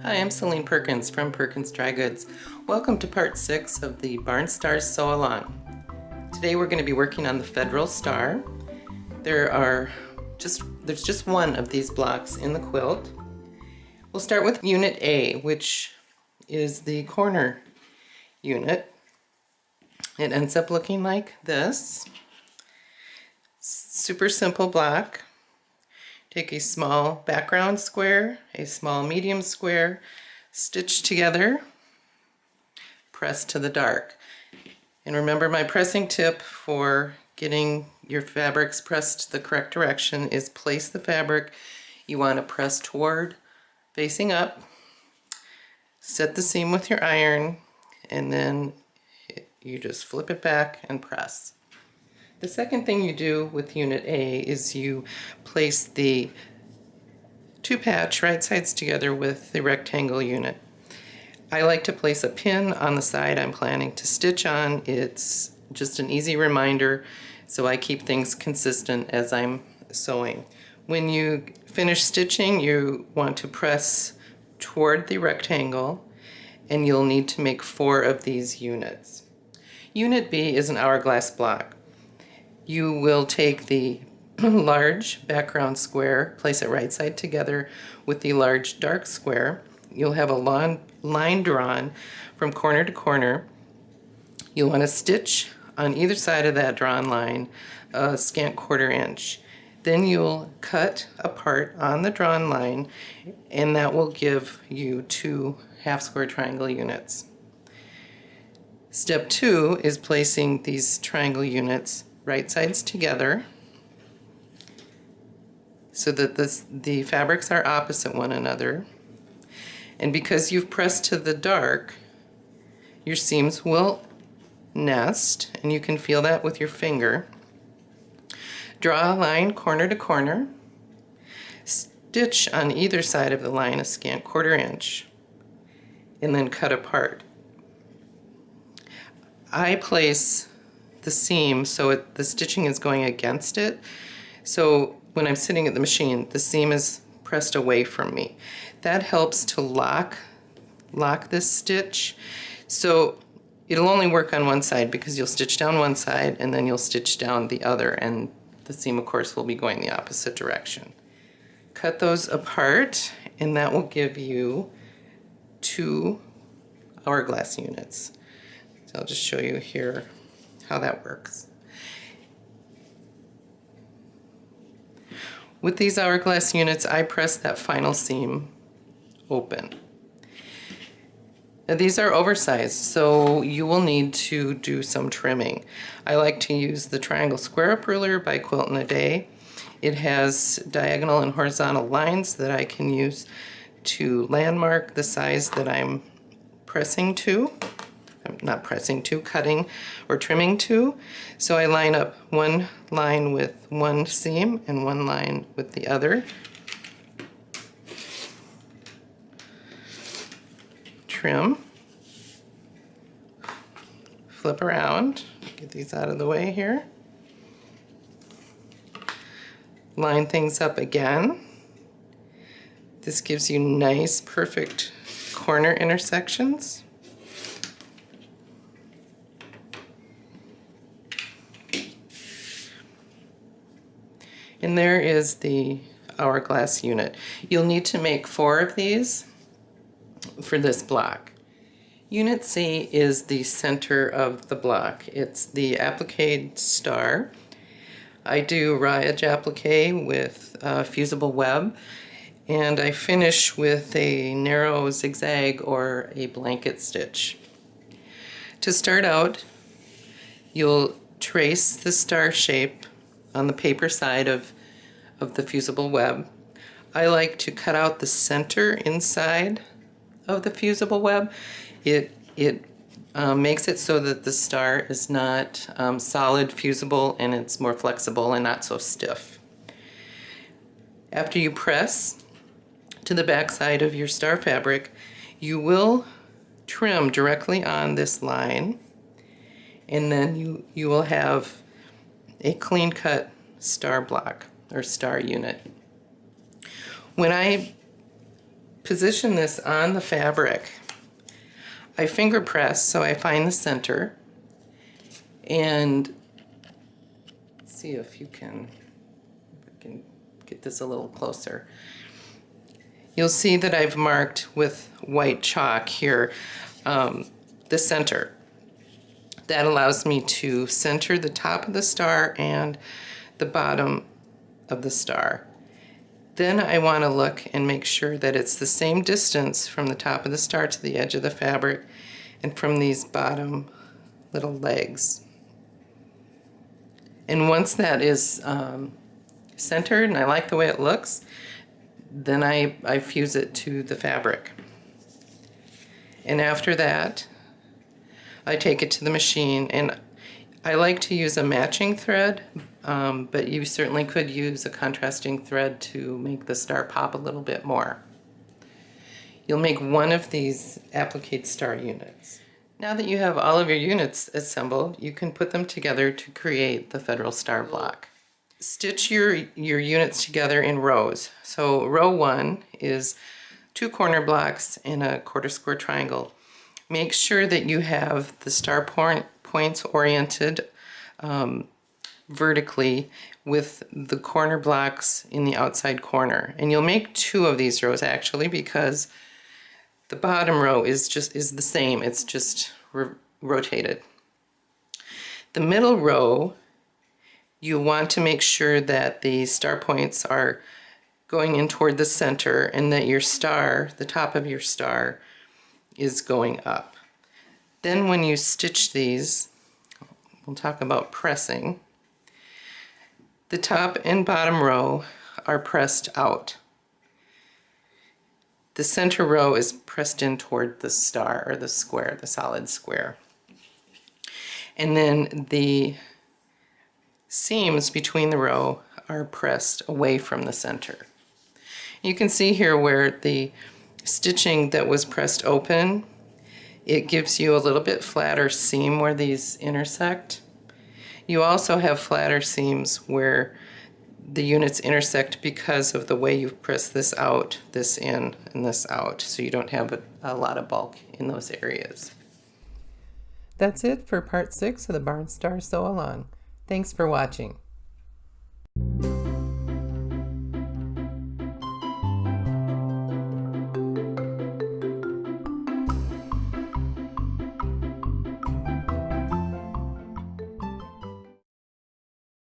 Hi, I'm Celine Perkins from Perkins Dry Goods. Welcome to part 6 of the Barn Stars Sew Along. Today we're going to be working on the Federal Star. There's just one of these blocks in the quilt. We'll start with Unit A, which is the corner unit. It ends up looking like this. Super simple block. Take a small background square, a small medium square, stitch together, press to the dark. And remember, my pressing tip for getting your fabrics pressed the correct direction is place the fabric you want to press toward, facing up, set the seam with your iron, and then you just flip it back and press. The second thing you do with Unit A is you place the two patch right sides together with the rectangle unit. I like to place a pin on the side I'm planning to stitch on. It's just an easy reminder, so I keep things consistent as I'm sewing. When you finish stitching, you want to press toward the rectangle, and you'll need to make 4 of these units. Unit B is an hourglass block. You will take the large background square, place it right side together with the large dark square. You'll have a line drawn from corner to corner. You'll want to stitch on either side of that drawn line a scant 1/4 inch. Then you'll cut a part on the drawn line, and that will give you 2 half square triangle units. Step 2 is placing these triangle units right sides together so that the fabrics are opposite one another. And because you've pressed to the dark, your seams will nest, and you can feel that with your finger. Draw a line corner to corner, stitch on either side of the line a scant 1/4 inch, and then cut apart. I place the seam so the stitching is going against it. So when I'm sitting at the machine, the seam is pressed away from me. That helps to lock this stitch. So it'll only work on one side because you'll stitch down one side and then you'll stitch down the other, and the seam of course will be going the opposite direction. Cut those apart, and that will give you 2 hourglass units. So I'll just show you here how that works. With these hourglass units, I press that final seam open. Now these are oversized, so you will need to do some trimming. I like to use the triangle square up ruler by Quilt in a Day. It has diagonal and horizontal lines that I can use to landmark the size that I'm cutting or trimming to. So I line up one line with one seam and one line with the other. Trim. Flip around. Get these out of the way here. Line things up again. This gives you nice, perfect corner intersections. And there is the hourglass unit. You'll need to make 4 of these for this block. Unit C is the center of the block. It's the applique star. I do raw edge applique with fusible web, and I finish with a narrow zigzag or a blanket stitch. To start out, you'll trace the star shape on the paper side of the fusible web. I like to cut out the center inside of the fusible web. It makes it so that the star is not solid fusible, and it's more flexible and not so stiff. After you press to the back side of your star fabric, you will trim directly on this line, and then you will have a clean cut star block or star unit. When I position this on the fabric, I finger press so I find the center, and see if you can, get this a little closer. You'll see that I've marked with white chalk here the center. That allows me to center the top of the star and the bottom of the star. Then I want to look and make sure that it's the same distance from the top of the star to the edge of the fabric and from these bottom little legs. And once that is centered and I like the way it looks, then I fuse it to the fabric. And after that, I take it to the machine, and I like to use a matching thread, but you certainly could use a contrasting thread to make the star pop a little bit more. You'll make one of these applique star units. Now that you have all of your units assembled, you can put them together to create the federal star block. Stitch your units together in rows. So row 1 is 2 corner blocks in a 1/4 square triangle. Make sure that you have the star points oriented vertically with the corner blocks in the outside corner. And you'll make 2 of these rows actually, because the bottom row is the same, it's just rotated. The middle row, you want to make sure that the star points are going in toward the center and that your star, the top of your star, is going up. Then when you stitch these, we'll talk about pressing, the top and bottom row are pressed out. The center row is pressed in toward the star, or the square, the solid square. And then the seams between the row are pressed away from the center. You can see here where the stitching that was pressed open, it gives you a little bit flatter seam where these intersect. You also have flatter seams where the units intersect because of the way you've pressed this out, this in, and this out, so you don't have a lot of bulk in those areas. That's it for part 6 of the Barn Star Sew Along. Thanks for watching.